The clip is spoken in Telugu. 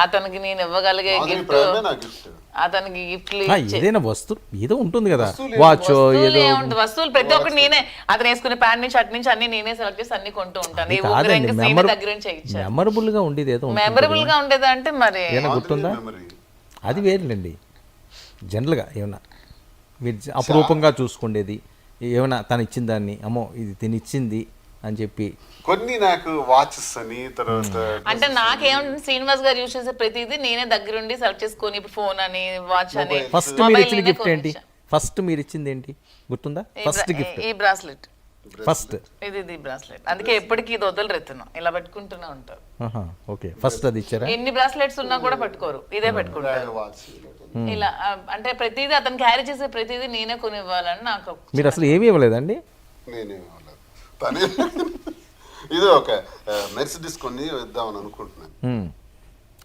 అతనికి నేను ఇవ్వగలిగే గిఫ్ట్, ప్రేమే నా గిఫ్ట్. అతనికి గిఫ్ట్లు ఏదైనా వస్తువు ఏదో ఉంటుంది కదా, వాచ్ ఏదో వస్తువులు ప్రతి ఒక్కటి నేనే, అతను వేసుకునే ప్యాంట్ నుంచి అటు నుంచి అన్ని నేనే సెలెక్ట్ చేసి అన్ని కొంటూ ఉంటాను. కాదండి, దగ్గర నుంచి చేయించాను. మెమరబుల్ గా ఉండేది ఏదో మెమరబుల్ గా ఉండేది అంటే మరి ఏమైనా గుర్తుందా? మెమరీ. అది వేరులేండి. జనరల్గా ఏమన్నా మీరు అపురూపంగా చూసుకుండేది ఏమైనా తను ఇచ్చిన దాన్ని, అమ్మో ఇది తినిచ్చింది అని చెప్పి. కొన్ని నాకు వాచెస్ అని, తర్వాత అంటే నాకేమంటే శ్రీనివాస్ గారు యూజ్ చేసే ప్రతిదీ నేనే దగ్గరుండి సెలెక్ట్ చేసుకొని, ఇప్పుడు ఫోన్ అని వాచ్ అని ఫస్ట్ మీరు ఇచ్చిన గిఫ్ట్ ఏంటి? ఫస్ట్ మీరు ఇచ్చింది ఏంటి గుర్తుందా? ఫస్ట్ గిఫ్ట్ ఈ బ్రాస్లెట్. ఫస్ట్ ఇది బ్రాస్లెట్. అందుకే ఎప్పటికీ ఇది వదలరెత్తును, ఇలా పెట్టుకుంటూనే ఉంటారు. ఓకే, ఫస్ట్ అది ఇచ్చారా? ఎన్ని బ్రాస్లెట్స్ ఉన్నా కూడా పట్టుకోరు, ఇదే పెట్టుకుంటారు. వాచ్. ఇలా అంటే ప్రతిదీ అతను క్యారీ చేసే ప్రతిదీ నేనే కొని ఇవ్వాలని నాకు. మీరు అసలు ఏమీ ఇవ్వలేదండి? నేనే ఇవ్వలేదు. తనే ఇది ఒక మెర్సిడీస్ కొన్ని ఇద్దామని అనుకుంటున్నాను.